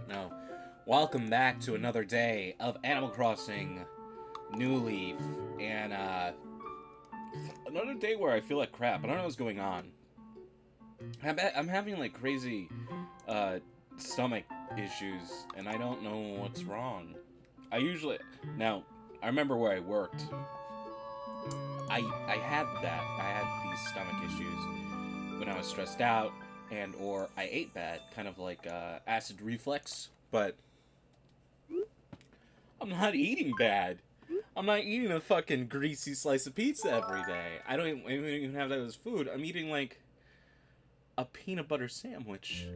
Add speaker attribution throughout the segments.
Speaker 1: No. Welcome back to another day of Animal Crossing New Leaf, and another day where I feel like crap. I don't know what's going on. I'm having like crazy stomach issues, and I don't know what's wrong. Now I remember where I worked. I had that. I had these stomach issues when I was stressed out and or I ate bad, kind of like acid reflux, but I'm not eating bad. I'm not eating a fucking greasy slice of pizza every day. I don't even have that as food. I'm eating like a peanut butter sandwich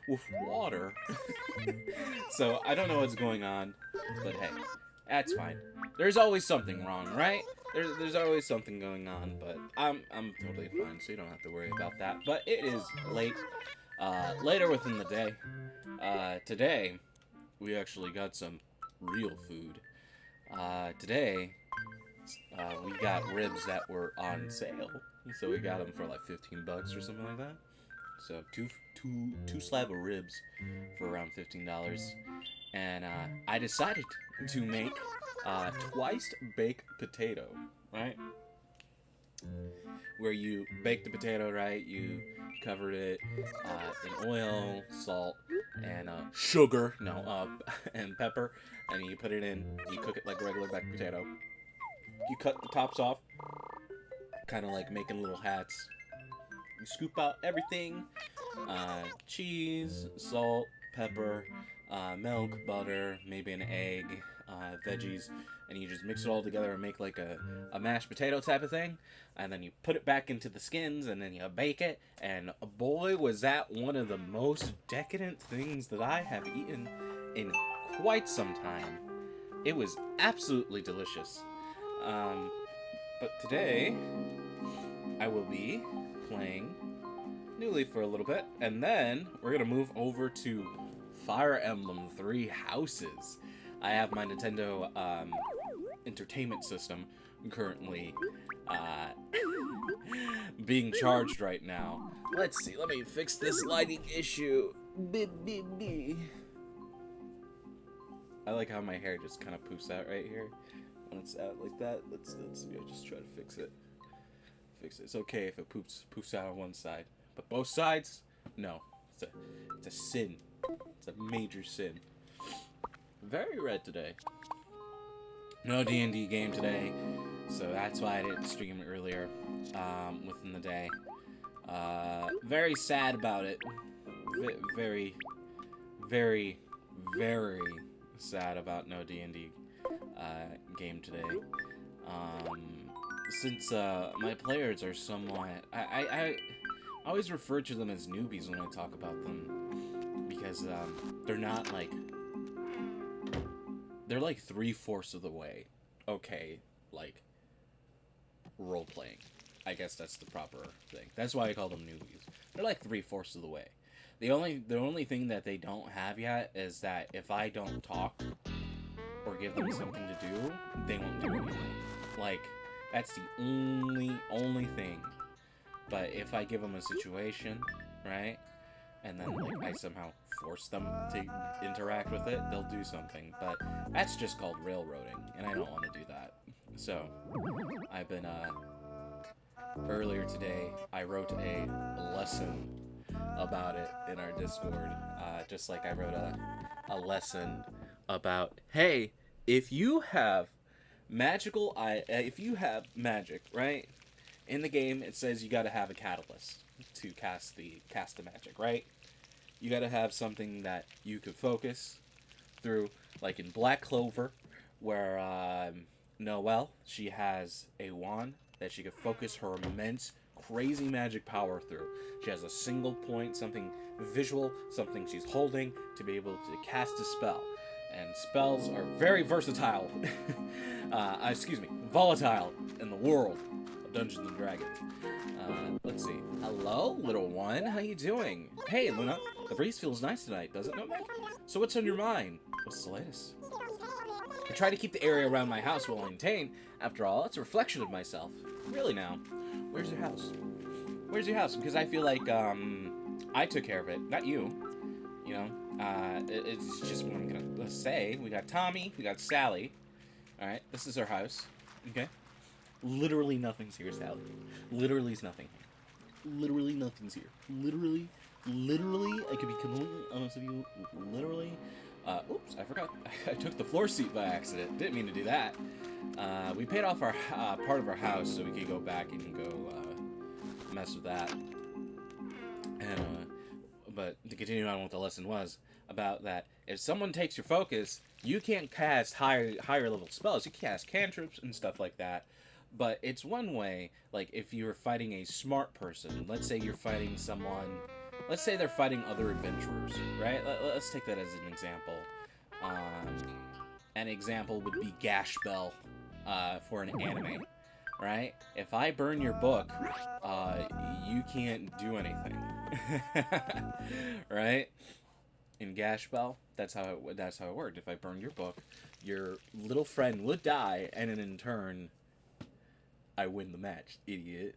Speaker 1: with water. So I don't know what's going on, but hey, that's fine. There's always something wrong, right? There's always something going on, but I'm totally fine, so you don't have to worry about that. But it is late, later within the day. Today, we actually got some real food. Today, we got ribs that were on sale, so we got them for like $15 or something like that. So two slab of ribs for around $15, and I decided to make twice baked potato, right? Where you bake the potato, right? You covered it in oil, salt, and sugar, and pepper, and you put it in. You cook it like regular baked potato. You cut the tops off, kind of like making little hats. You scoop out everything: cheese, salt, pepper, milk, butter, maybe an egg, veggies, and you just mix it all together and make like a mashed potato type of thing. And then you put it back into the skins, and then you bake it. And boy, was that one of the most decadent things that I have eaten in quite some time. It was absolutely delicious. But today, I will be playing New Leaf for a little bit, and then we're gonna move over to Fire Emblem Three Houses. I have my Nintendo Entertainment System currently being charged right now. Let's see, let me fix this lighting issue. I like how my hair just kind of poofs out right here when it's out like that. Let's just try to fix it. It's okay if it poofs out on one side, but both sides, no. It's a sin. It's a major sin. Very red today. No D&D game today, so that's why I didn't stream earlier within the day. Very sad about it. Very, very, very sad about no D&D game today. Since my players are somewhat... I always refer to them as newbies when I talk about them, because they're not like... They're like 3/4 of the way. Okay, like, role-playing. I guess that's the proper thing. That's why I call them newbies. They're like 3/4 of the way. The only thing that they don't have yet is that if I don't talk or give them something to do, they won't do anything. Like, that's the only thing. But if I give them a situation, right, and then like I somehow force them to interact with it, they'll do something. But that's just called railroading, and I don't want to do that. So I've been earlier today I wrote a lesson about it in our Discord, just like I wrote a lesson about, hey, if you have magic, right, in the game it says you got to have a catalyst to cast the magic, right? You got to have something that you could focus through, like in Black Clover, where Noelle, she has a wand that she could focus her immense, crazy magic power through. She has a single point, something visual, something she's holding to be able to cast a spell. And spells are very versatile, volatile in the world of Dungeons and Dragons. Let's see. Hello, little one. How you doing? Hey, Luna. The breeze feels nice tonight, doesn't it? So what's on your mind? What's the latest? I try to keep the area around my house well maintained. After all, it's a reflection of myself. Really now. Where's your house? Where's your house? Because I feel like, I took care of it, not you. You know, It's just what I'm gonna say. We got Tommy, we got Sally. All right, this is our house. Okay, literally nothing's here, Sally. Literally's nothing here. Literally nothing's here. Literally, I could be completely honest with you. Literally. Oops, I forgot. I took the floor seat by accident. Didn't mean to do that. We paid off our part of our house so we could go back and go mess with that. And but to continue on what the lesson was about that, if someone takes your focus, you can't cast higher level spells. You can cast cantrips and stuff like that. But it's one way, like if you're fighting a smart person, let's say you're fighting someone, let's say they're fighting other adventurers, right? Let's take that as an example. An example would be Gash Bell for an anime, right? If I burn your book, you can't do anything, right? In Gash Bell, that's how it worked. If I burned your book, your little friend would die, and then in turn, I win the match, idiot.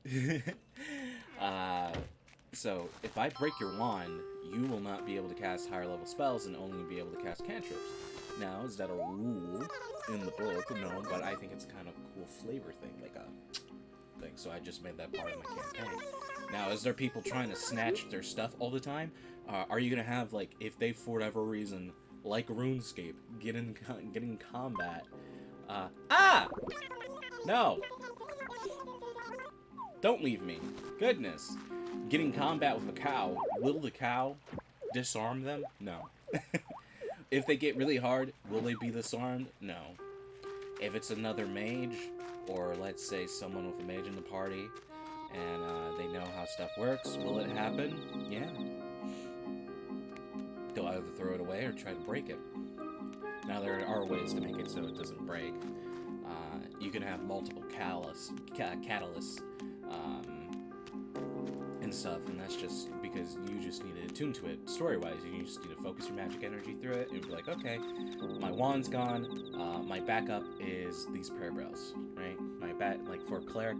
Speaker 1: So, if I break your wand, you will not be able to cast higher level spells and only be able to cast cantrips. Now, is that a rule in the book? No, but I think it's kind of a cool flavor thing, like a thing. So I just made that part of my campaign. Now, is there people trying to snatch their stuff all the time? Are you going to have, like, if they, for whatever reason, like RuneScape, get in combat? No! Don't leave me. Goodness. Get in combat with a cow. Will the cow disarm them? No. If they get really hard, will they be disarmed? No. If it's another mage, or let's say someone with a mage in the party, and they know how stuff works, will it happen? Yeah. They'll either throw it away or try to break it. Now, there are ways to make it so it doesn't break. You can have multiple catalysts, and stuff, and that's just because you just need to attune to it story-wise. You just need to focus your magic energy through it and be like, okay, my wand's gone, my backup is these prayer bells, right? Like for a cleric,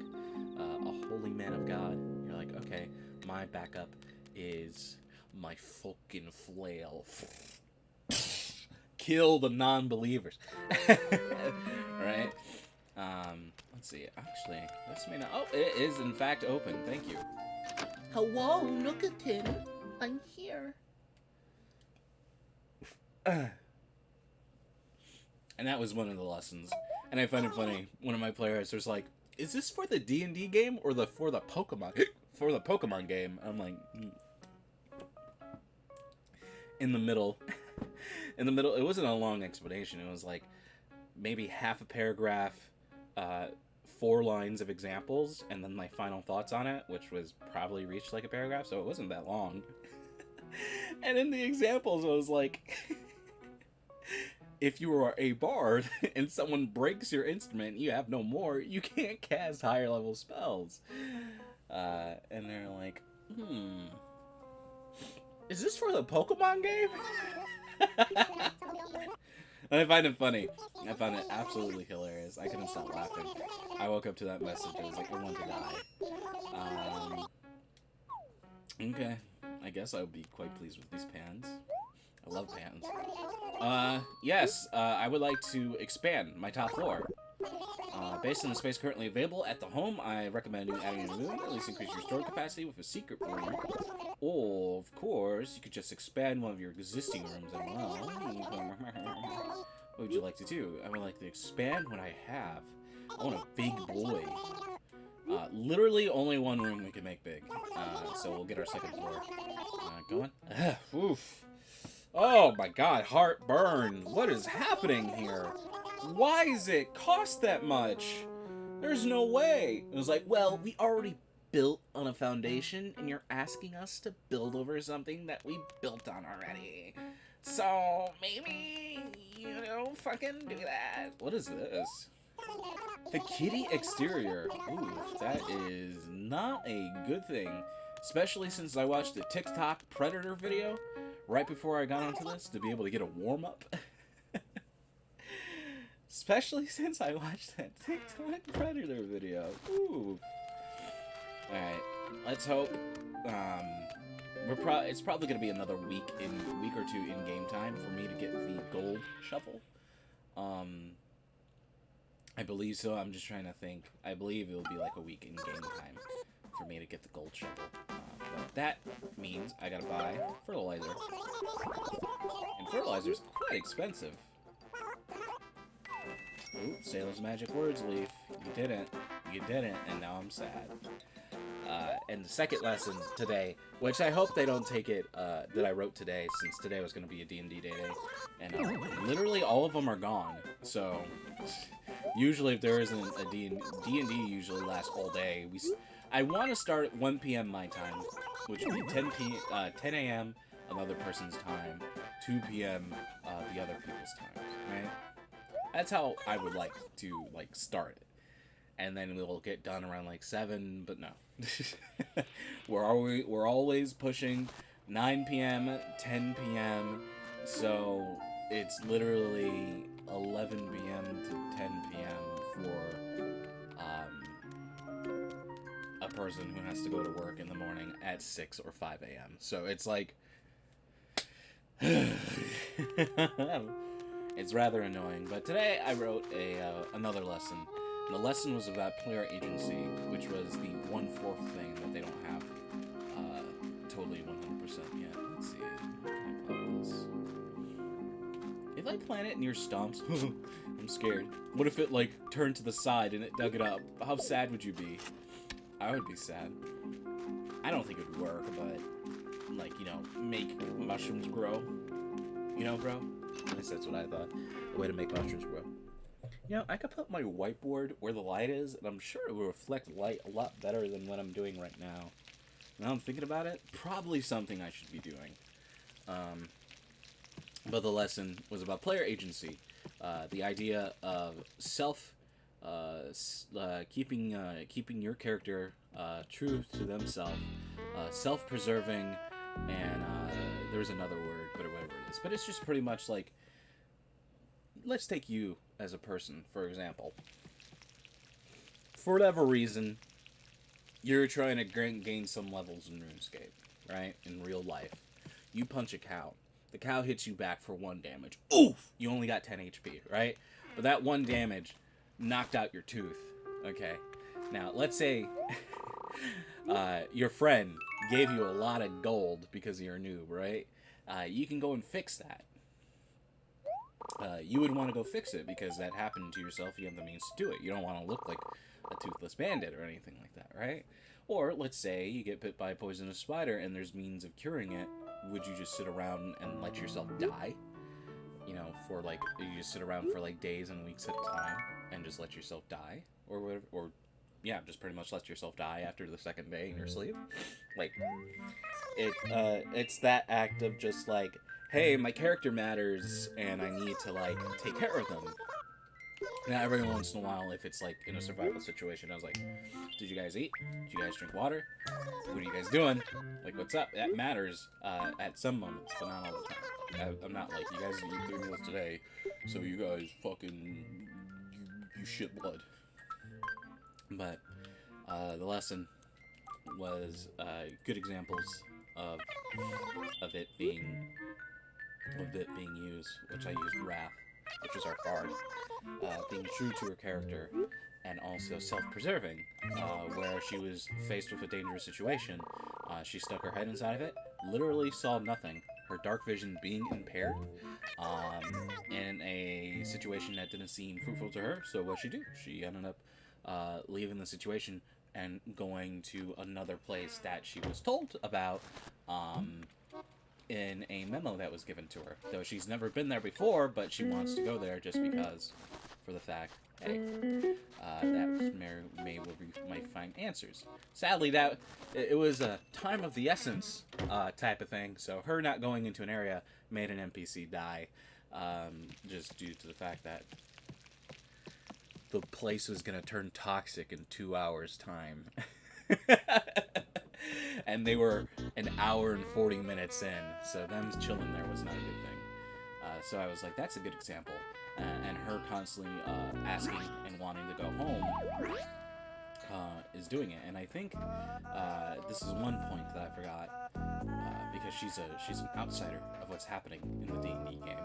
Speaker 1: a holy man of God, you're like, okay, my backup is my fucking flail. Kill the non-believers. Right? Let's see. Actually, this may not... Oh, it is in fact open. Thank you. Hello, Nookatin. I'm here. And that was one of the lessons. And I find it funny. One of my players was like, "Is this for the D&D game or for the Pokemon for the Pokemon game?" I'm like, in the middle. In the middle, it wasn't a long explanation. It was like maybe half a paragraph, 4 lines of examples, and then my final thoughts on it, which was probably reached like a paragraph, so it wasn't that long. And in the examples, I was like, if you are a bard and someone breaks your instrument, you have no more, you can't cast higher level spells. And they're like, is this for the Pokemon game? And I find it funny. I found it absolutely hilarious. I couldn't stop laughing. I woke up to that message. I was like, I want to die. Okay. I guess I would be quite pleased with these pans. I love pans. Yes, I would like to expand my top floor. Based on the space currently available at the home, I recommend adding a room, at least increase your storage capacity with a secret room. Or, of course, you could just expand one of your existing rooms as well. What would you like to do? I would like to expand what I have. I want a big boy. Literally only one room we can make big. So we'll get our second floor going. Oof. Oh my god, heartburn. What is happening here? Why does it cost that much? There's no way. It was like, well, we already built on a foundation, and you're asking us to build over something that we built on already. So, maybe, fucking do that. What is this? The kitty exterior. Ooh, that is not a good thing. Especially since I watched the TikTok Predator video right before I got onto this to be able to get a warm-up. Especially since I watched that TikTok Predator video. Ooh. Alright, let's hope it's probably gonna be another week or two in game time for me to get the gold shovel. I believe so. I'm just trying to think. I believe it'll be like a week in game time for me to get the gold shovel. But that means I gotta buy fertilizer. And fertilizer is quite expensive. Ooh, Salem's Magic Words, Leaf. You didn't. You didn't, and now I'm sad. And the second lesson today, which I hope they don't take it, that I wrote today, since today was going to be a D&D day. And literally all of them are gone. So, usually if there isn't a D&D usually lasts all day. I want to start at 1 p.m. my time, which would be 10 a.m. another person's time, 2 p.m. The other people's time, right? That's how I would like to, start it. And then we'll get done around, 7, but no. We're always pushing 9 p.m., 10 p.m., so it's literally 11 p.m. to 10 p.m. for a person who has to go to work in the morning at 6 or 5 a.m. So it's like... It's rather annoying, but today I wrote another lesson. And the lesson was about player agency, which was the 1/4 thing that they don't have totally 100% yet. Let's see. What can I put this? If I plant it near stumps, I'm scared. What if it turned to the side and it dug it up? How sad would you be? I would be sad. I don't think it would work, but make mushrooms grow. Bro? At least that's what I thought. The way to make mushrooms grow. I could put my whiteboard where the light is, and I'm sure it will reflect light a lot better than what I'm doing right now. Now I'm thinking about it, probably something I should be doing. But the lesson was about player agency. The idea of keeping your character true to themselves, self-preserving, and there's another word, but whatever it is. But it's just pretty much let's take you as a person, for example. For whatever reason, you're trying to gain some levels in RuneScape, right? In real life. You punch a cow. The cow hits you back for 1 damage. Oof! You only got 10 HP, right? But that 1 damage knocked out your tooth, okay? Now, let's say your friend gave you a lot of gold because you're a noob, right? You can go and fix that. You would want to go fix it because that happened to yourself. You have the means to do it. You don't want to look like a toothless bandit or anything like that, right? Or let's say you get bit by a poisonous spider and there's means of curing it. Would you just sit around and let yourself die? For you just sit around for days and weeks at a time and just let yourself die, or whatever, or yeah, just pretty much let yourself die after the second day in your sleep. It's that act of just hey, my character matters, and I need to, take care of them. Now, every once in a while, if it's, in a survival situation, I was like, did you guys eat? Did you guys drink water? What are you guys doing? What's up? That matters at some moments, but not all the time. I'm not you guys eat 3 meals today, so you guys fucking, you shit blood. But the lesson was good examples of it being used, which I used Wrath, which was our bard, being true to her character, and also self-preserving, where she was faced with a dangerous situation. She stuck her head inside of it, literally saw nothing, her dark vision being impaired, in a situation that didn't seem fruitful to her. So what she do? She ended up leaving the situation and going to another place that she was told about, in a memo that was given to her. Though she's never been there before, but she wants to go there just because, for the fact, hey, that may we might find answers. Sadly, it was a time of the essence type of thing, so her not going into an area made an NPC die, just due to the fact that the place was going to turn toxic in 2 hours' time. And they were an hour and 40 minutes in, so them chilling there was not a good thing. So I was like, that's a good example. And her constantly asking and wanting to go home is doing it. And I think this is one point that I forgot. because she's an outsider of what's happening in the D&D game.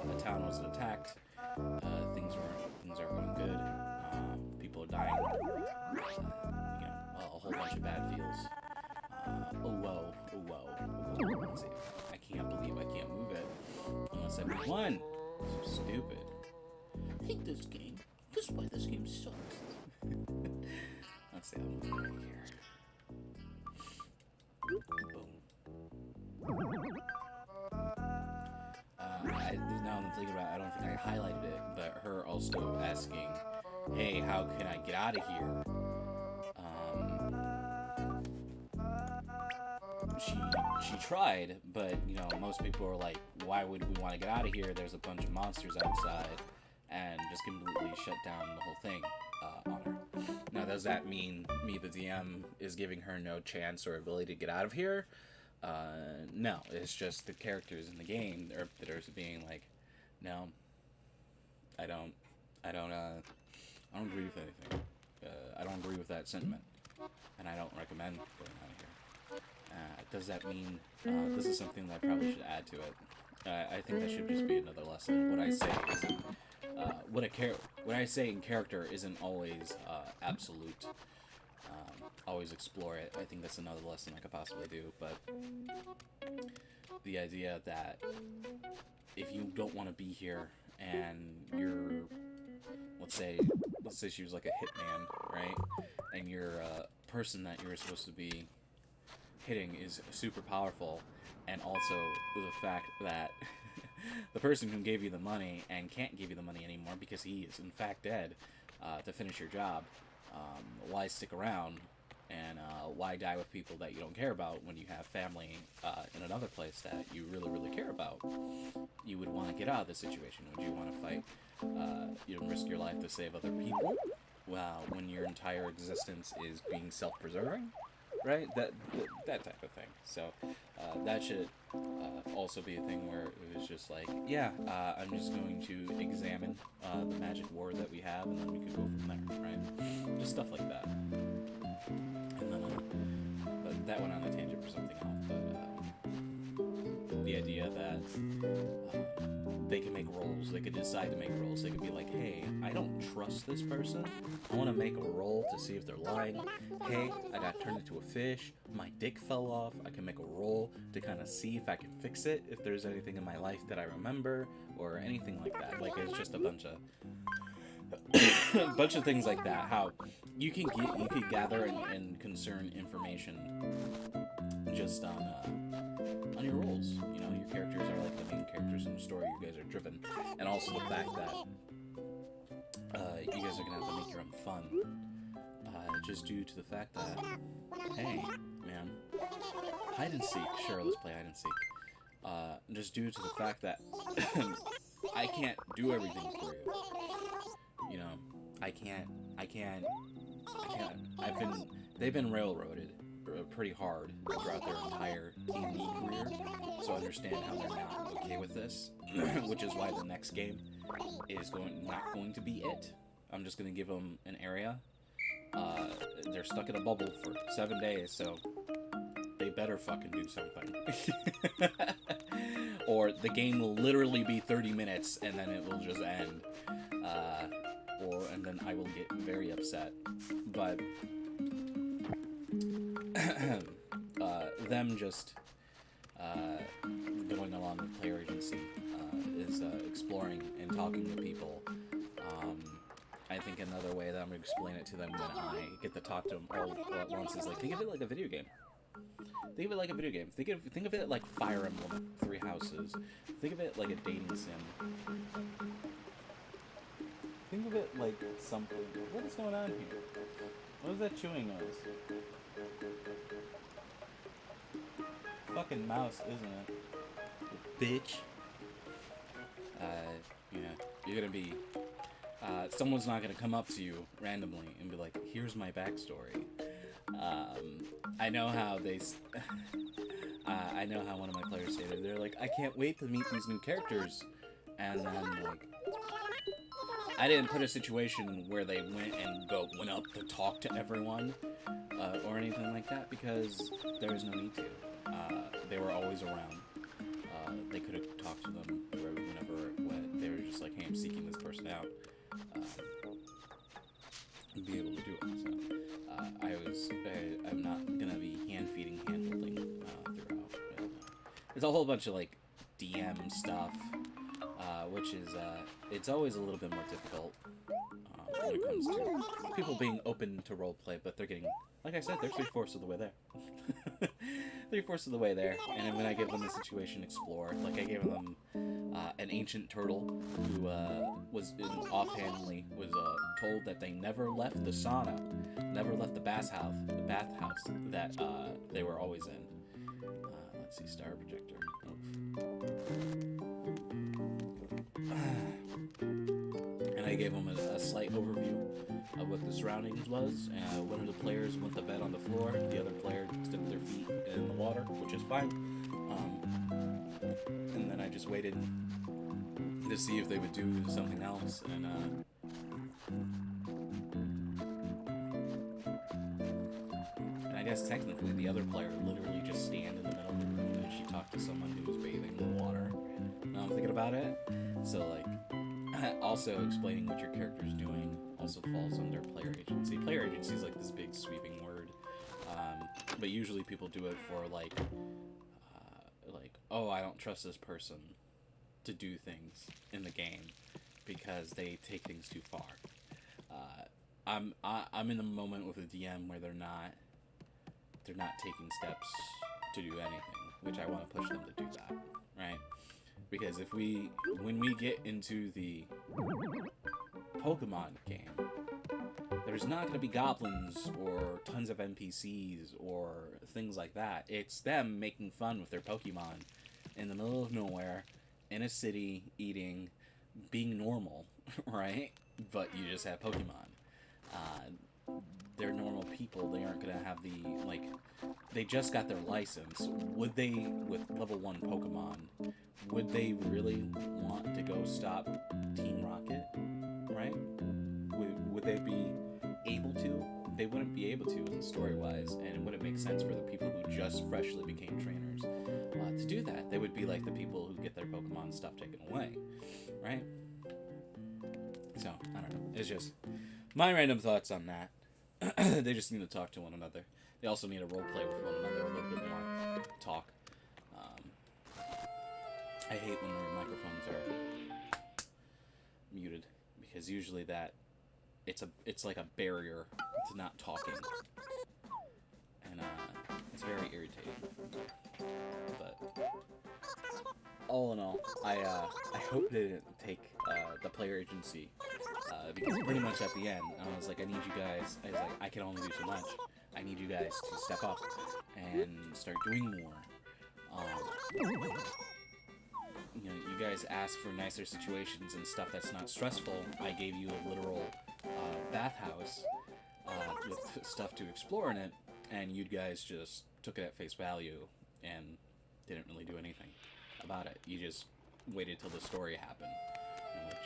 Speaker 1: The town was attacked. Things aren't going good. People are dying. A whole bunch of bad feels. Oh whoa. Let's see. I can't believe I can't move it unless I move one. So stupid. I hate this game. This is why this game sucks. Let's see. I'll move it right here. Boom. Now I'm thinking about it, I don't think I highlighted it, but her also asking, hey, how can I get out of here? She tried, but, most people are like, why would we want to get out of here? There's a bunch of monsters outside, and just completely shut down the whole thing on her. Now, does that mean me, the DM, is giving her no chance or ability to get out of here? No, it's just the characters in the game that are being like, no, I don't agree with anything. I don't agree with that sentiment, and I don't recommend going out of here. Does that mean this is something that I probably should add to it? I think that should just be another lesson. What I say isn't what I say in character isn't always absolute. Always explore it. I think that's another lesson I could possibly do. But the idea that if you don't want to be here and you're, let's say she was like a hitman, right? And your person that you're supposed to be hitting is super powerful, and also the fact that the person who gave you the money and can't give you the money anymore because he is in fact dead to finish your job, why stick around and why die with people that you don't care about when you have family in another place that you really, really care about? You would want to get out of this situation. Would you want to fight, risk your life to save other people? Well, when your entire existence is being self-preserving? Right? That type of thing. So that should also be a thing where it was just like, yeah, I'm just going to examine the magic ward that we have, and then we could go from there, right? Just stuff like that. And then, but that went on a tangent for something else. But the idea that they can make rolls, they could decide to make rolls. They could be like, hey, I don't trust this person. I want to make a roll to see if they're lying. Hey, I got turned into a fish. My dick fell off. I can make a roll to kind of see if I can fix it, if there's anything in my life that I remember, or anything like that. Like, it's just a bunch of things like that. How you can gather and concern information just on your rolls. Your characters are like the main characters in the story. You guys are driven, and also the fact that you guys are gonna have to make your own fun, just due to the fact that, hey, man, hide and seek. Sure, let's play hide and seek. Just due to the fact that I can't do everything for you. I can't. They've been railroaded pretty hard throughout their entire D&D career, so I understand how they're not okay with this, which is why the next game is not going to be it. I'm just going to give them an area. They're stuck in a bubble for 7 days, so they better fucking do something. Or the game will literally be 30 minutes, and then it will just end. And then I will get very upset. But them just going along with player agency is exploring and talking to people. I think another way that I'm going to explain it to them when I get to talk to them all at once is like, think of it like a video game. Think of it like a video game. Think of it like Fire Emblem, Three Houses. Think of it like a dating sim. Think of it like something. What is going on here? What is that chewing noise? Fucking mouse, isn't it? Bitch. You're gonna be. Someone's not gonna come up to you randomly and be like, "Here's my backstory." I know how they. I know how one of my players stated. They're like, "I can't wait to meet these new characters," and then like. I didn't put a situation where they went up to talk to everyone, or anything like that, because there is no need to. they were always around. They could have talked to them whenever when they were just like, hey, I'm seeking this person out. And be able to do it. So I'm not gonna be hand-feeding, hand-holding throughout. There's a whole bunch of like DM stuff, which is it's always a little bit more difficult when it comes to people being open to roleplay, but they're getting, like I said, they're 3/4 of the way there. 3/4 of the way there, and then when I give them the situation explore, like I gave them an ancient turtle who was offhandedly was told that they never left the sauna, never left the bathhouse that they were always in. Let's see, star projector. And I gave them a slight overview of what the surroundings was. One of the players went to bed on the floor. The other player dipped their feet in the water, which is fine. And then I just waited to see if they would do something else. And I guess technically the other player literally just stand in the middle of the room and she talked to someone who was bathing in the water. Now I'm thinking about it. So like, also explaining what your character's doing also falls under player agency. Player agency is like this big sweeping word, but usually people do it for like, oh, I don't trust this person to do things in the game because they take things too far. I'm in a moment with a DM where they're not taking steps to do anything, which I want to push them to do that, right? Because when we get into the Pokemon game, there's not going to be goblins or tons of NPCs or things like that. It's them making fun with their Pokemon in the middle of nowhere, in a city, eating, being normal, right? But you just have Pokemon. They're normal people. They aren't going to have the, like, they just got their license. Would they, with level 1 Pokemon, would they really want to go stop Team Rocket, right? Would they be able to? They wouldn't be able to, story-wise, and it wouldn't make sense for the people who just freshly became trainers to do that. They would be like the people who get their Pokemon stuff taken away, right? So, I don't know. It's just my random thoughts on that. They just need to talk to one another. They also need to roleplay with one another a little bit more. Talk. I hate when their microphones are muted, because usually that it's like a barrier to not talking, and it's very irritating. But all in all, I hope they didn't take the player agency, because pretty much at the end I was like, I need you guys. I was like, I can only do so much. I need you guys to step up and start doing more. You know, you guys ask for nicer situations and stuff that's not stressful. I gave you a literal bathhouse with stuff to explore in it, and you guys just took it at face value and didn't really do anything about it. You just waited till the story happened, in which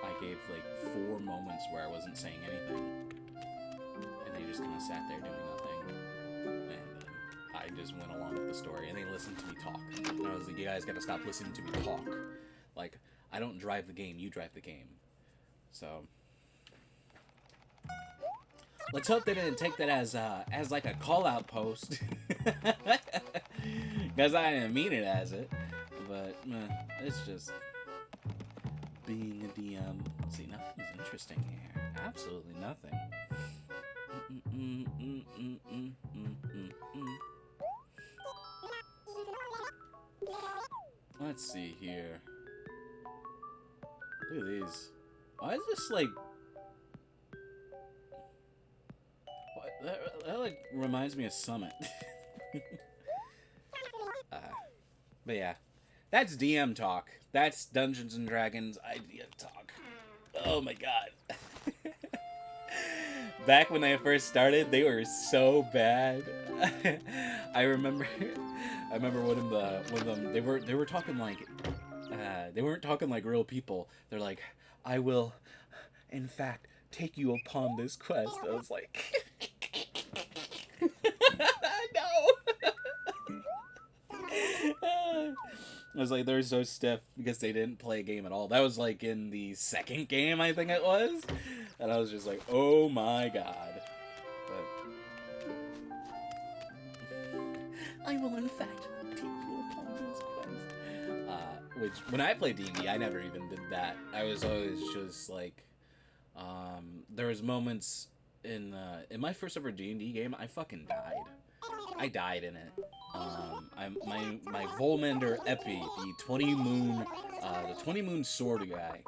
Speaker 1: I gave like 4 moments where I wasn't saying anything, and they just kind of sat there doing nothing, and I just went along with the story, and they listened to me talk. And I was like, you guys gotta stop listening to me talk. Like, I don't drive the game, you drive the game. So let's hope they didn't take that as like a call-out post, because I didn't mean it as it. But it's just being a DM. See, nothing's interesting here. Absolutely nothing. Let's see here. Look at these. Why is this like? That like reminds me of Summit. But yeah, that's DM talk. That's Dungeons and Dragons idea talk. Oh my god. Back when I first started, they were so bad. I remember one of them. They were talking like, they weren't talking like real people. They're like, I will, in fact, take you upon this quest. I was like, no. I was like, they're so stiff because they didn't play a game at all. That was like in the second game, I think it was. And I was just like, oh my god. But I will in fact take you upon this quest. Which, when I played D&D, I never even did that. I was always just like, there was moments in my first ever D&D game, I fucking died. I died in it. My Volmander Epi, the 20 moon sword guy.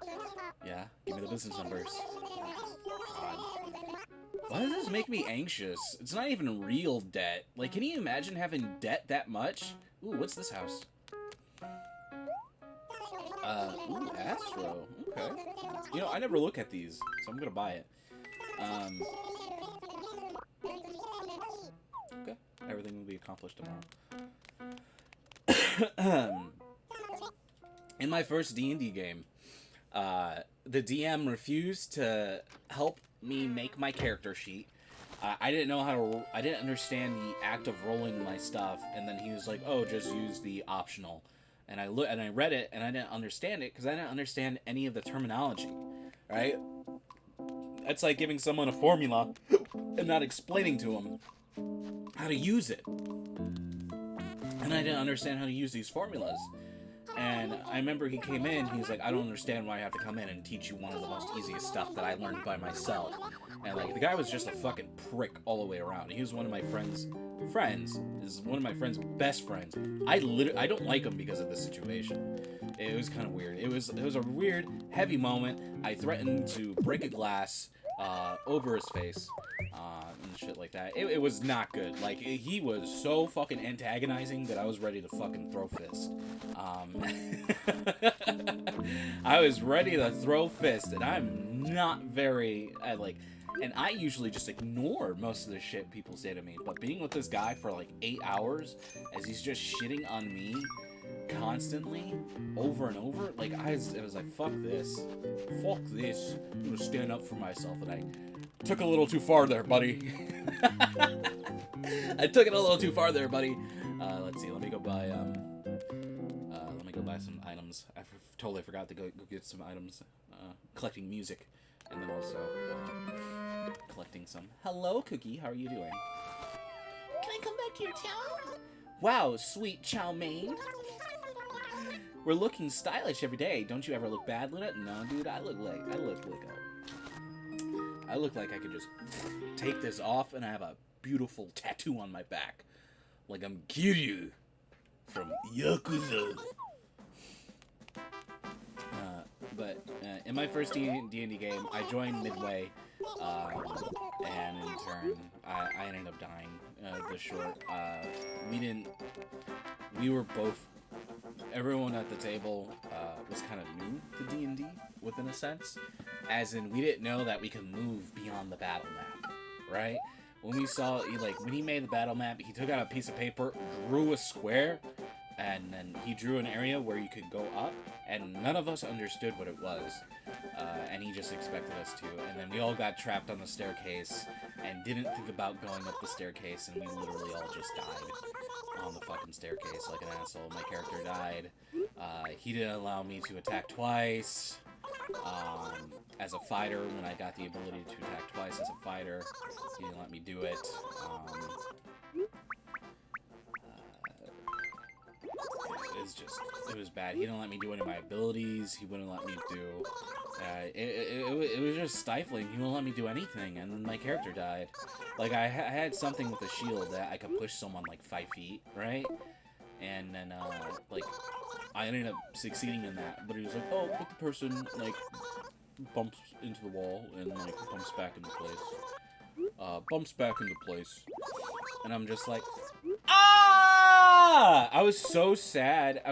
Speaker 1: Yeah, give me the business numbers. God. Why does this make me anxious? It's not even real debt. Like, can you imagine having debt that much? Ooh, what's this house? Ooh, Astro. Okay. You know, I never look at these, so I'm gonna buy it. Okay. Everything will be accomplished tomorrow. In my first D&D game, the DM refused to help me make my character sheet. I didn't know how to. I didn't understand the act of rolling my stuff, and then he was like, "Oh, just use the optional." And I read it, and I didn't understand it because I didn't understand any of the terminology. Right? That's like giving someone a formula and not explaining to them how to use it. And I didn't understand how to use these formulas. And I remember he came in, he was like, I don't understand why I have to come in and teach you one of the most easiest stuff that I learned by myself. And like, the guy was just a fucking prick all the way around. He was one of my friends, is one of my friend's best friends. I don't like him because of this situation. It was kind of weird. It was a weird, heavy moment. I threatened to break a glass over his face, and shit like that. It was not good. Like, he was so fucking antagonizing that I was ready to fucking throw fist. I was ready to throw fist, and I'm not very, and I usually just ignore most of the shit people say to me, but being with this guy for like 8 hours, as he's just shitting on me constantly, over and over, like, it was like, fuck this, I'm gonna stand up for myself. And I took a little too far there, buddy. I took it a little too far there, buddy. Let's see, let me go buy some items. I totally forgot to go get some items, collecting music, and then also collecting some. Hello, Cookie, how are you doing? Can I come back to your town? Wow, sweet chow mein. We're looking stylish every day. Don't you ever look bad, Luna? No, dude, I look like I could just take this off and I have a beautiful tattoo on my back. Like I'm Kiryu from Yakuza. But in my first D&D game, I joined midway, and in turn, I ended up dying this short. Everyone at the table was kind of new to D&D, within a sense, as in we didn't know that we could move beyond the battle map, right? When we saw, when he made the battle map, he took out a piece of paper, drew a square, and then he drew an area where you could go up, and none of us understood what it was, and he just expected us to, and then we all got trapped on the staircase, and didn't think about going up the staircase, and we literally all just died on the fucking staircase like an asshole. My character died. He didn't allow me to attack twice. As a fighter, when I got the ability to attack twice as a fighter, he didn't let me do it. It was bad. He didn't let me do any of my abilities. He wouldn't let me do... it was just stifling. He wouldn't let me do anything, and my character died. Like, I had something with a shield that I could push someone, 5 feet, right? And then, I ended up succeeding in that. But he was like, oh, but the person, bumps into the wall and, bumps back into place. And I'm just like... Ah! I was so sad.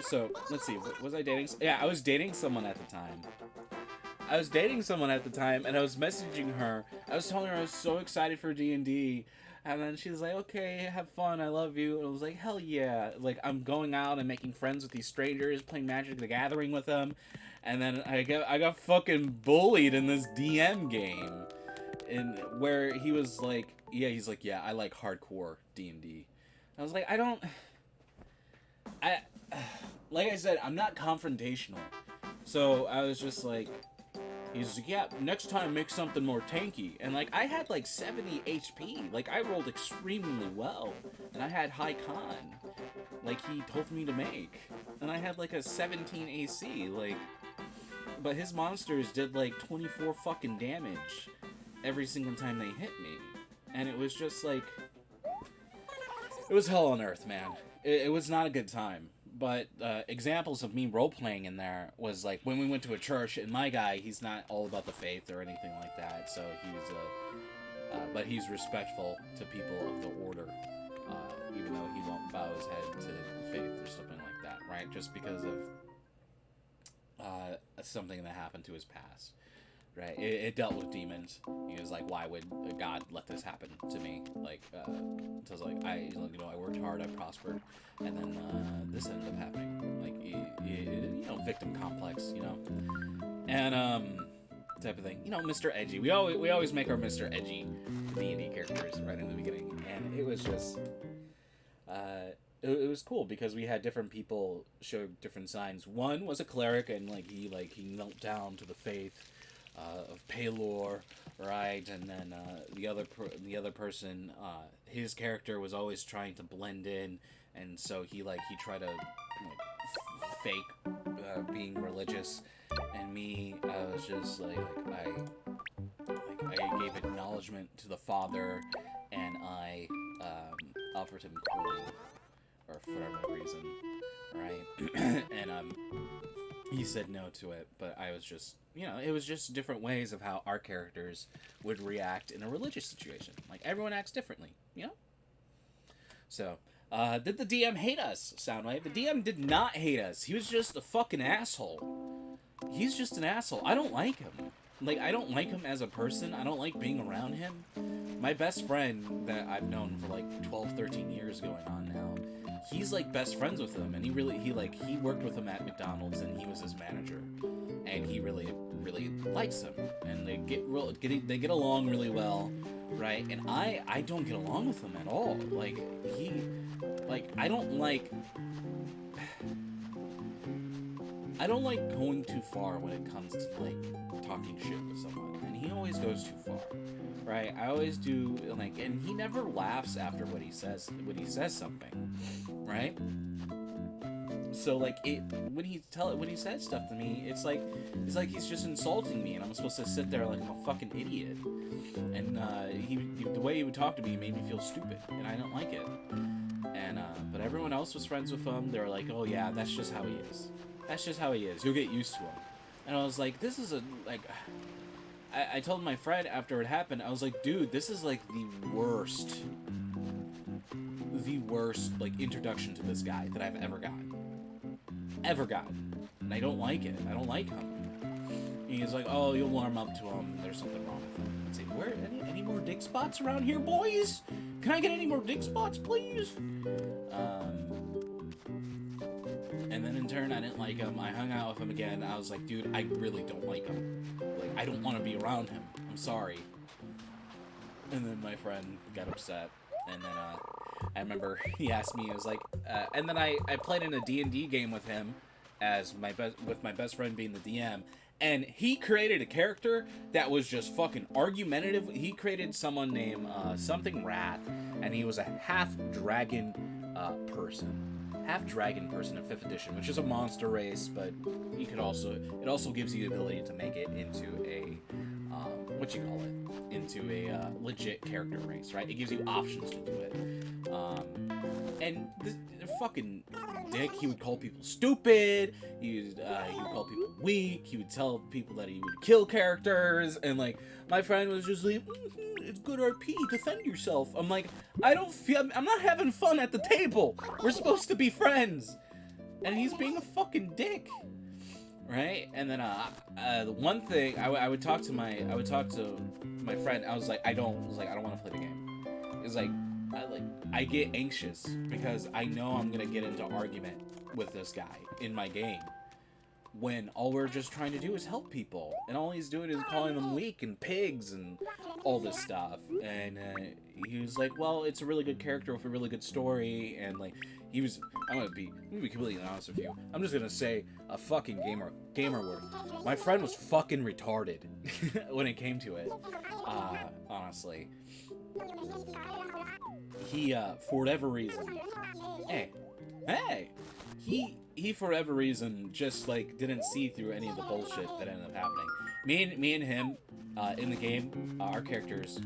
Speaker 1: So, let's see, was I dating? Yeah, I was dating someone at the time. And I was messaging her. I was telling her I was so excited for D&D. And then she was like, okay, have fun, I love you. And I was like, hell yeah. I'm going out and making friends with these strangers, playing Magic the Gathering with them. And then I got fucking bullied in this DM game. Where he was like, yeah, I like hardcore D&D. I was like, I, like I said, I'm not confrontational. So I was just like, he's like, yeah, next time make something more tanky. And like, I had like 70 HP. Like, I rolled extremely well. And I had high con. Like, he told me to make. And I had like a 17 AC. Like, but his monsters did like 24 fucking damage every single time they hit me. And it was just like, it was hell on earth, man. It was not a good time. But examples of me role-playing in there was like when we went to a church, and my guy, he's not all about the faith or anything like that, so but he's respectful to people of the order, even though he won't bow his head to faith or something like that, right? Just because of something that happened to his past. Right, it dealt with demons. He was like, "Why would God let this happen to me?" Like, so I was like, I worked hard, I prospered, and then this ended up happening. Like, victim complex, and type of thing. Mr. Edgy. We always make our Mr. Edgy D&D characters right in the beginning, and it was just, it was cool because we had different people show different signs. One was a cleric, and he knelt down to the faith of Paylor, right? And then the other person, his character was always trying to blend in, and so he tried to fake being religious. And me, I was just I gave acknowledgement to the father, and I offered him coin, or for whatever reason, right? And he said no to it, but I was just, it was just different ways of how our characters would react in a religious situation. Like, everyone acts differently, So, did the DM hate us, Soundwave? The DM did not hate us. He was just a fucking asshole. He's just an asshole. I don't like him. Like, I don't like him as a person. I don't like being around him. My best friend that I've known for 12, 13 years going on now, he's best friends with him, and he worked with him at McDonald's, and he was his manager, and he really likes him, and they get along really well, right? And I don't get along with him at all. I don't like going too far when it comes to talking shit with someone, and he always goes too far. Right, I always do, and he never laughs after when he says something, right? So when he says stuff to me, it's like he's just insulting me, and I'm supposed to sit there like I'm a fucking idiot. And the way he would talk to me made me feel stupid, and I don't like it. And but everyone else was friends with him. They were like, "Oh yeah, that's just how he is. That's just how he is. You'll get used to him." And I was like, "This is I told my friend after it happened, I was like, dude, this is the worst introduction to this guy that I've ever gotten. And I don't like it. I don't like him. And he's like, oh, you'll warm up to him. There's something wrong with him. I'd say, where, any more dick spots around here, boys? Can I get any more dick spots, please? And then in turn, I didn't like him. I hung out with him again. I was like, dude, I really don't like him. I don't want to be around him. I'm sorry. And then my friend got upset. And then I remember he asked me, he was like, and then I played in a D&D game with him with my best friend being the DM. And he created a character that was just fucking argumentative. He created someone named something Wrath, and he was a half-dragon person. Half-dragon person in 5th edition, which is a monster race, but it also gives you the ability to make it into a, into a legit character race, right? It gives you options to do it. And this fucking dick, he would call people stupid, he would call people weak, he would tell people that he would kill characters, and my friend was just like, it's good RP, defend yourself. I'm like, I'm not having fun at the table. We're supposed to be friends. And he's being a fucking dick. Right? And then, the one thing, I would talk to my friend, I was like, I don't want to play the game. It's I get anxious because I know I'm gonna get into argument with this guy in my game. when all we're just trying to do is help people, and all he's doing is calling them weak and pigs and all this stuff. And he was like, well, it's a really good character with a really good story, and like I'm gonna be completely honest with you. I'm just gonna say a fucking gamer word. My friend was fucking retarded when it came to it. Honestly, he for whatever reason, hey, he for whatever reason just like didn't see through any of the bullshit that ended up happening. Me and him in the game, our characters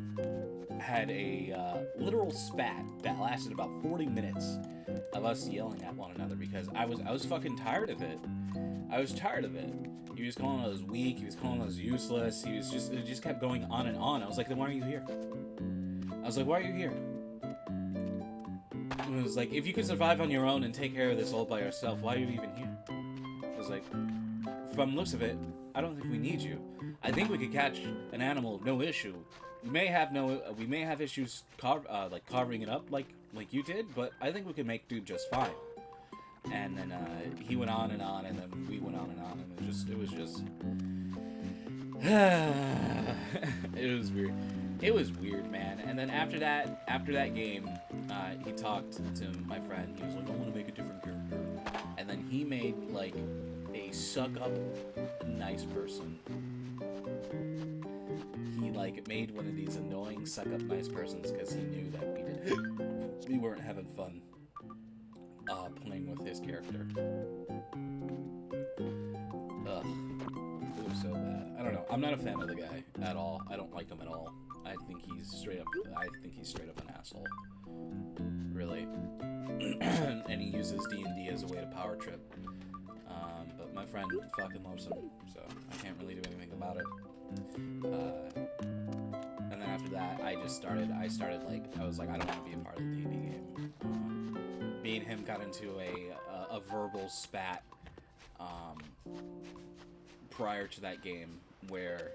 Speaker 1: had a literal spat that lasted about 40 minutes of us yelling at one another because I was fucking tired of it. I was tired of it. He was calling us weak. He was calling us useless. It just kept going on and on. I was like, then why are you here? I was like, why are you here? It was like, if you could survive on your own and take care of this all by yourself, why are you even here? I was like, from the looks of it, I don't think we need you. I think we could catch an animal, no issue. We may have issues like carving it up like you did, but I think we could make do just fine. And then he went on, and then we went on, and it was just it was weird. It was weird, man. And then after that game, he talked to my friend. He was like, I want to make a different character. And then he made, like, a suck-up nice person. He, like, made one of these annoying suck-up nice persons because he knew that we weren't having fun playing with his character. Ugh. It was so bad. I don't know. I'm not a fan of the guy at all. I don't like him at all. I think he's straight up an asshole. Really. And he uses D&D as a way to power trip. But my friend fucking loves him, so I can't really do anything about it. And then after that, I was like, I don't want to be a part of the D&D game. Me and him got into a verbal spat prior to that game where...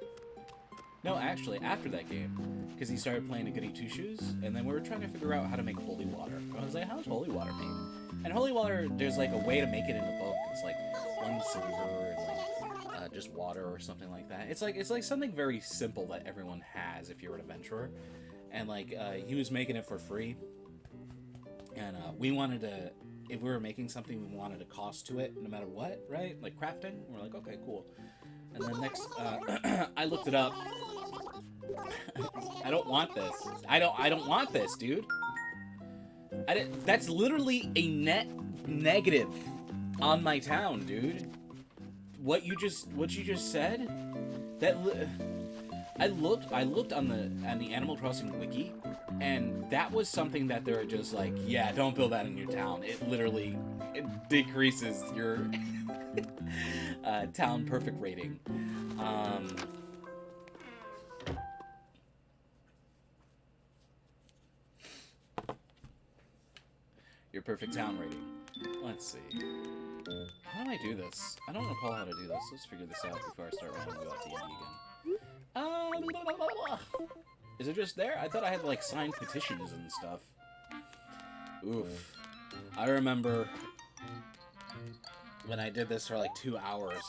Speaker 1: No, actually, after that game, because he started playing a Goody Two Shoes, and then we were trying to figure out how to make holy water. I was like, how's holy water made? And holy water, there's like a way to make it in the book. It's like 1 silver and like just water or something like that. It's like something very simple that everyone has if you're an adventurer. And like he was making it for free, and we wanted to. If we were making something, we wanted a cost to it, no matter what, right? Like crafting. We're like, okay, cool. And then next, I looked it up. I don't want this. I don't want this, dude. That's literally a net negative on my town, dude. What you just said? I looked on the Animal Crossing wiki, and that was something that they're just like, yeah, don't build that in your town. It decreases your town perfect rating. Your perfect town rating. Let's see. How do I do this? I don't recall how to do this. Let's figure this out before I start running about D&D again. Is it just there? I thought I had like signed petitions and stuff. Oof. I remember when I did this for like 2 hours.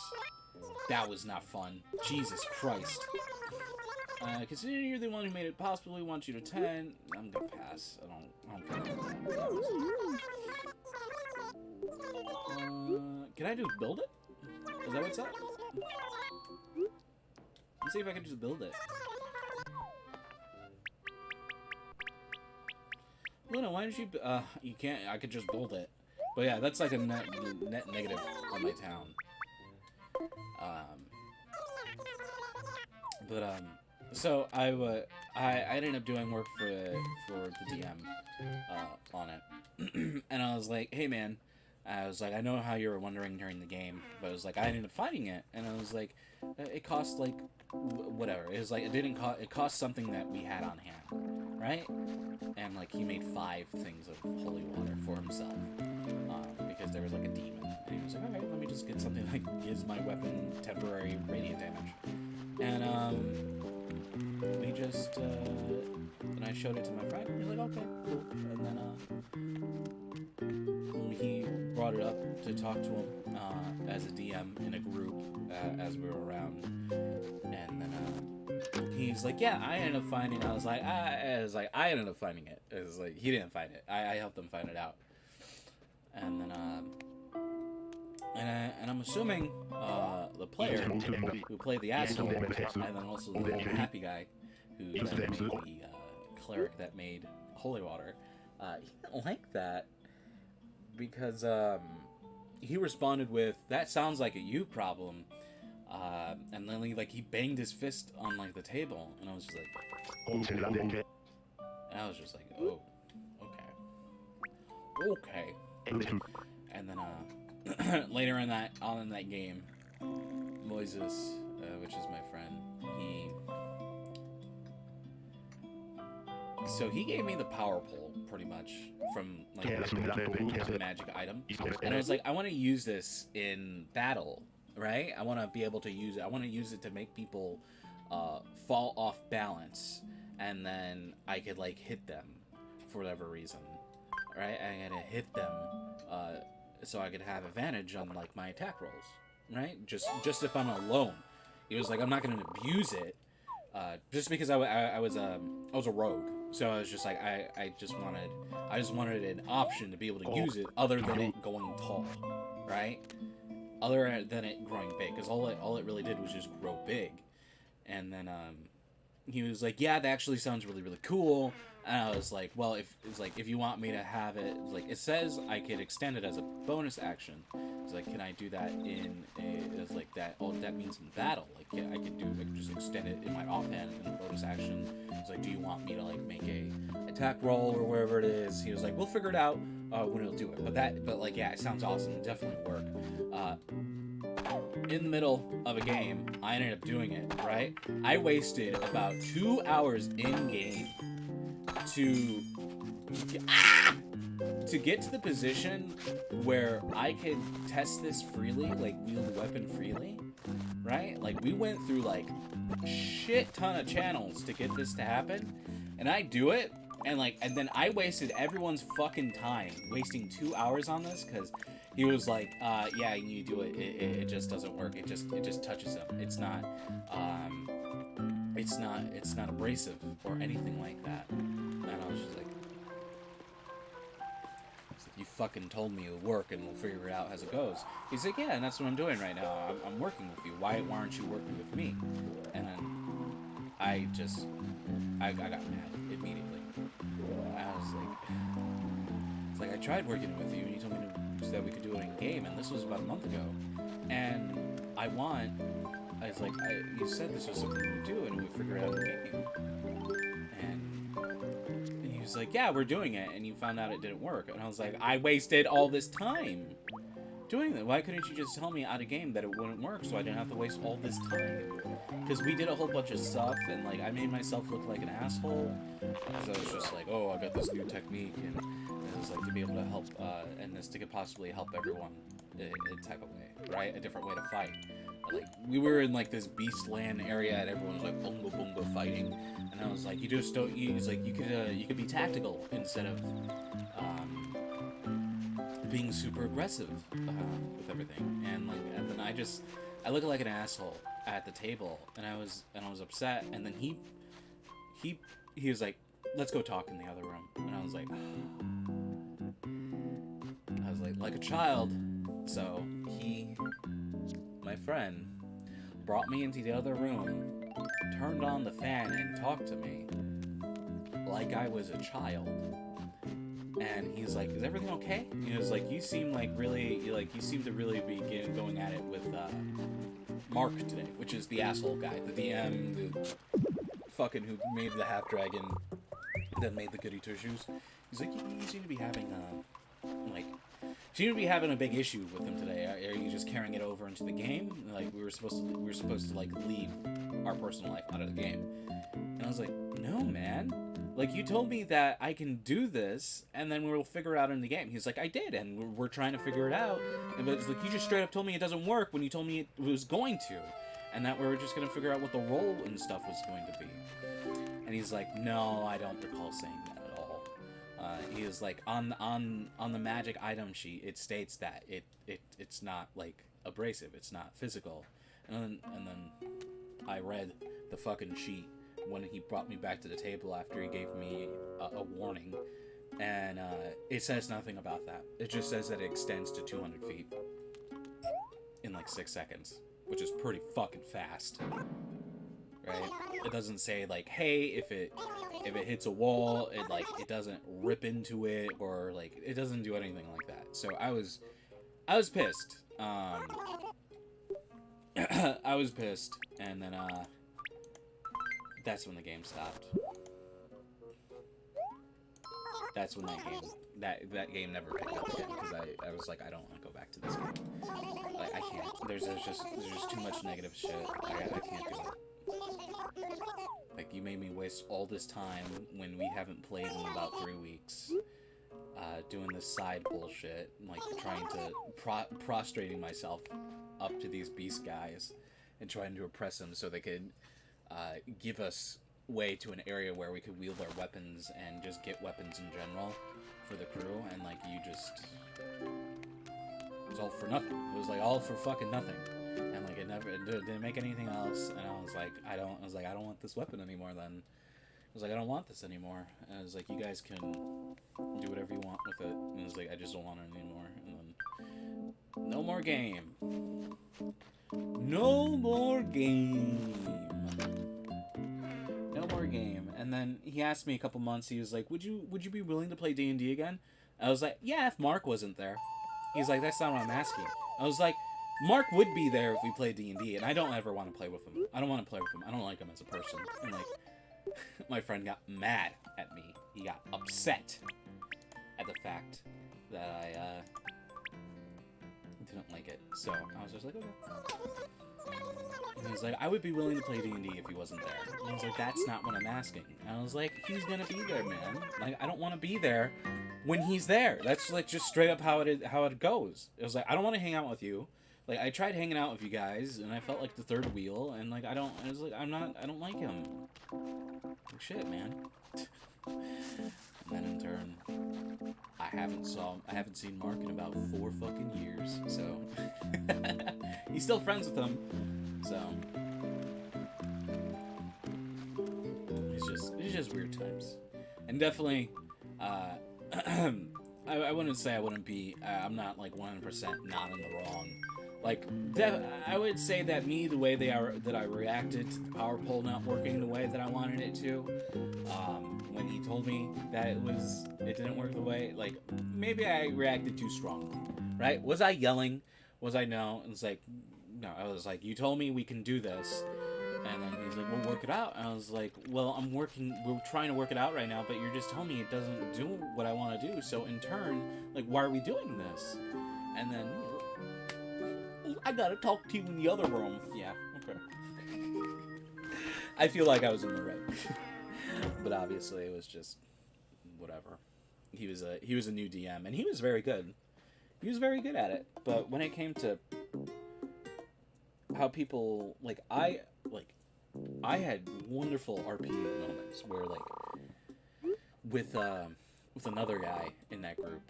Speaker 1: That was not fun. Jesus Christ. Considering you're the one who made it possible, we want you to 10. I'm gonna pass. I don't care about that. Can I just build it? Is that what's up? Let's see if I can just build it. Luna, why don't you... you can't... I could just build it. But yeah, that's like a net negative on my town. So I ended up doing work for the DM on it, and I was like, hey man, I know how you were wondering during the game, but I was like, I ended up finding it, and I was like, it cost like whatever. It was like it cost something that we had on hand, right? And like he made 5 things of holy water for himself because there was like a demon, and he was like, okay, let me just get something that gives my weapon temporary radiant damage, and we just, and I showed it to my friend, and he's like, okay, cool. And then, he brought it up to talk to him, as a DM in a group as we were around, and then he's like, "Yeah, I ended up finding." I was like, I ended up finding it. It was like he didn't find it. I helped him find it out, and then and I'm assuming the player who played the asshole, and then also the old happy guy who then made the cleric that made holy water, he didn't like that because he responded with, "That sounds like a you problem," and then he banged his fist on like the table, and I was just like, oh, okay. And then later in that game, Moises, which is my friend, he gave me the power pole pretty much from like the magic item, and I was like, I want to use this in battle, right? I want to be able to use it. I want to use it to make people fall off balance, and then I could like hit them for whatever reason, right? I had to hit them so I could have advantage on like my attack rolls, right? Just if I'm alone. He was like, I'm not going to abuse it, just because I was a rogue. So I was just like, I just wanted an option to be able to use it other than it going tall, right? Other than it growing big, because all it really did was just grow big. And then he was like, yeah, that actually sounds really, really cool. And I was like, well, if you want me to have it, like, it says I could extend it as a bonus action. It's like, can I do that in it's like that? Oh, that means in battle. Like, yeah, I could just extend it in my offhand in a bonus action. It's like, do you want me to like make a attack roll or wherever it is? He was like, we'll figure it out when it'll do it. But like, yeah, it sounds awesome. It'll definitely work. In the middle of a game, I ended up doing it. Right? I wasted about 2 hours in game to get to the position where I could test this freely, like wield the weapon freely, right? Like we went through like shit ton of channels to get this to happen, and I do it, and then I wasted everyone's fucking time wasting 2 hours on this because he was like, yeah, you do it. It just doesn't work. It just touches him. It's not abrasive or anything like that. And I was just like, you fucking told me it'll work and we'll figure it out as it goes. He's like, yeah, and that's what I'm doing right now. I'm working with you. Why aren't you working with me? And then I got mad immediately. I was like, it's like, I tried working with you and you told me that we could do it in game, and this was about a month ago. And I was like, you said this was something we do and we figure it out in game. And he was like, yeah, we're doing it, and you found out it didn't work. And I was like, I wasted all this time doing that. Why couldn't you just tell me out of game that it wouldn't work so I didn't have to waste all this time? Because we did a whole bunch of stuff, and like I made myself look like an asshole because I was just like, oh, I got this new technique, and it was like to be able to help, and this could possibly help everyone in a type of way, right? A different way to fight. Like we were in like this beast land area, and everyone was like bunga bunga fighting, and I was like, you just don't use like you could be tactical instead of being super aggressive with everything, and then I looked like an asshole at the table, and I was upset, and then he was like, let's go talk in the other room, and I was like a child. So my friend brought me into the other room, turned on the fan, and talked to me like I was a child. And he's like, is everything okay? He was like, you seem to really be going at it with Mark today, which is the asshole guy, the DM, the fucking who made the half dragon, then made the goody two shoes. He's like, you seem to be having a big issue with him today. Are you just carrying it over into the game? Like we were supposed to like leave our personal life out of the game. And I was like, no, man. Like, you told me that I can do this, and then we'll figure it out in the game. He's like, I did, and we're trying to figure it out. But it's like, you just straight up told me it doesn't work when you told me it was going to. And that we were just going to figure out what the role and stuff was going to be. And he's like, no, I don't recall saying that at all. He was like, on the magic item sheet, it states that it's not like abrasive, it's not physical. And then I read the fucking sheet when he brought me back to the table after he gave me a warning, and it says nothing about that. It just says that it extends to 200 feet in like 6 seconds, which is pretty fucking fast, right? It doesn't say like, hey, if it hits a wall, it doesn't rip into it, or like it doesn't do anything like that. So I was pissed. I was pissed, and then that's when the game stopped. That's when that game never picked up again, because I was like, I don't want to go back to this game. Like, I can't. There's just too much negative shit. I can't do it. Like, you made me waste all this time when we haven't played in about 3 weeks, doing this side bullshit, like trying to prostrating myself up to these beast guys and trying to oppress them so they could give us way to an area where we could wield our weapons and just get weapons in general for the crew, and like it was all for nothing. It was like all for fucking nothing, and like it didn't make anything else. And I was like, I don't want this weapon anymore. Then I was like, I don't want this anymore. And I was like, you guys can do whatever you want with it. And I was like, I just don't want it anymore. And then no more game. No more game. No more game. And then he asked me a couple months, he was like, would you be willing to play D&D again? I was like, yeah, if Mark wasn't there. He's like, that's not what I'm asking. I was like, Mark would be there if we played D&D, and I don't ever want to play with him. I don't want to play with him. I don't like him as a person. And like, my friend got mad at me. He got upset at the fact that I didn't like it. So I was just like, okay. And he's like, I would be willing to play D&D if he wasn't there. And I was like, that's not what I'm asking. And I was like, he's gonna be there, man. Like, I don't want to be there when he's there. That's like just straight up how it goes. It was like, I don't want to hang out with you. Like, I tried hanging out with you guys, and I felt like the third wheel, and like I don't like him. Like, shit, man. And then in turn, I haven't seen Mark in about 4 fucking years, so he's still friends with him, so it's just weird times. And definitely I wouldn't say I wouldn't be I'm not like 100% not in the wrong. Like, I would say that the way that I reacted to the power pole not working the way that I wanted it to, when he told me that it didn't work the way, like, maybe I reacted too strongly, right? Was I yelling? Was I no? It was like, no, I was like, you told me we can do this, and then he's like, we'll work it out, and I was like, well, we're trying to work it out right now, but you're just telling me it doesn't do what I want to do, so in turn, like, why are we doing this? And then, I gotta talk to you in the other room. Yeah, okay. I feel like I was in the right. But obviously it was just whatever. He was a new DM, and he was very good. He was very good at it. But when it came to how people I had wonderful RP moments where with another guy in that group,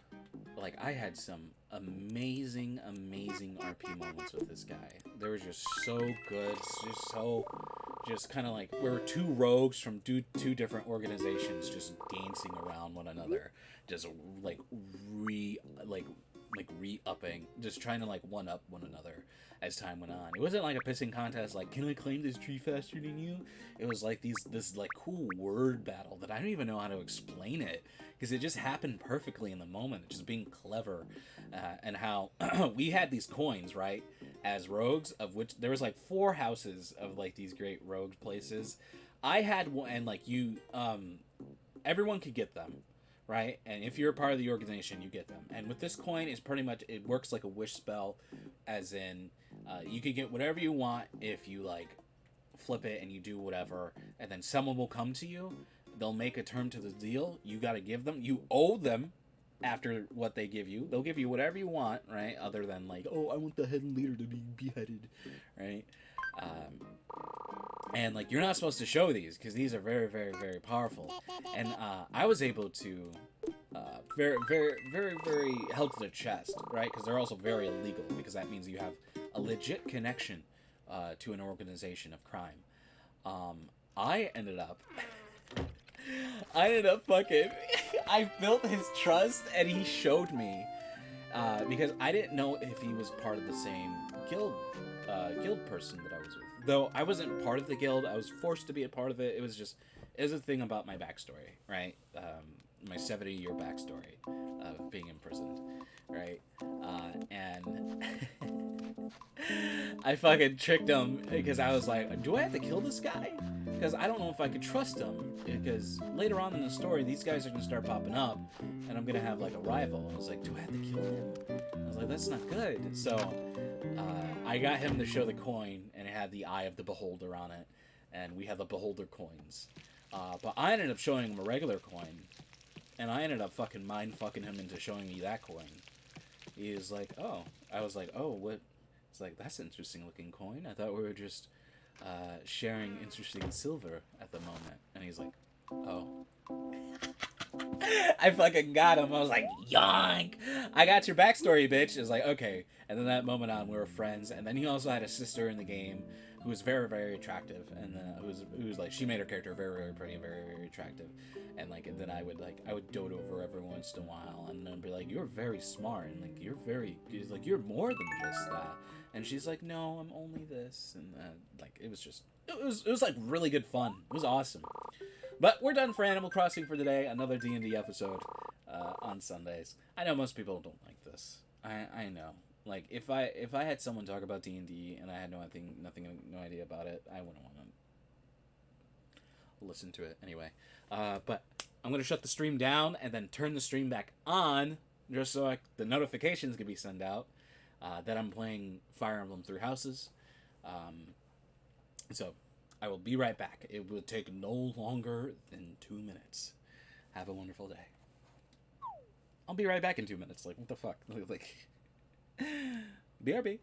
Speaker 1: like, I had some amazing RP moments with this guy. They were just so good, just kind of like, we were 2 rogues from 2 different organizations just dancing around one another, just re-upping, just trying to like one-up one another as time went on. It wasn't like a pissing contest, like, can I climb this tree faster than you? It was like this like cool word battle that I don't even know how to explain it, because it just happened perfectly in the moment, just being clever, and how we had these coins, right, as rogues, of which there was like 4 houses of like these great rogue places. I had one, and like everyone could get them, right? And if you're a part of the organization, you get them. And with this coin, it's pretty much, it works like a wish spell, as in you could get whatever you want if you like flip it and you do whatever, and then someone will come to you. They'll make a term to the deal. You got to give them. You owe them after what they give you. They'll give you whatever you want, right? Other than like, oh, I want the head leader to be beheaded, right? And like, you're not supposed to show these, because these are very, very, very powerful. And I was able to very, very, very, very held to their chest, right? Because they're also very illegal, because that means you have a legit connection to an organization of crime. I ended up fucking. I built his trust, and he showed me because I didn't know if he was part of the same guild person that I was with. Though I wasn't part of the guild, I was forced to be a part of it. It was a thing about my backstory, right? My 70-year backstory of being imprisoned, right? And I fucking tricked him because I was like, do I have to kill this guy? Because I don't know if I could trust him, because later on in the story, these guys are going to start popping up, and I'm going to have, like, a rival. I was like, do I have to kill him? I was like, that's not good. So, I got him to show the coin, and it had the Eye of the Beholder on it, and we had the Beholder coins. But I ended up showing him a regular coin, and I ended up fucking mind-fucking him into showing me that coin. He was like, oh. I was like, oh, what? It's like, that's an interesting-looking coin. I thought we were just sharing interesting silver at the moment. And he's like, oh. I fucking got him. I was like, yoink! I got your backstory, bitch. It's like, okay. And then that moment on, we were friends. And then he also had a sister in the game who was very, very attractive. And who was like, she made her character very, very pretty and very, very attractive. And like, and then I would dote over every once in a while. And then be like, you're very smart. And like, you're more than just that. And she's like, no, I'm only this. And like, it was like really good fun. It was awesome. But we're done for Animal Crossing for today. Another D&D episode on Sundays. I know most people don't like this. I know. Like, if I had someone talk about D&D and I had no idea about it, I wouldn't want to listen to it anyway. But I'm gonna shut the stream down and then turn the stream back on just so the notifications can be sent out that I'm playing Fire Emblem Three Houses. So I will be right back. It will take no longer than 2 minutes. Have a wonderful day. I'll be right back in 2 minutes. Like, what the fuck? Like, BRB.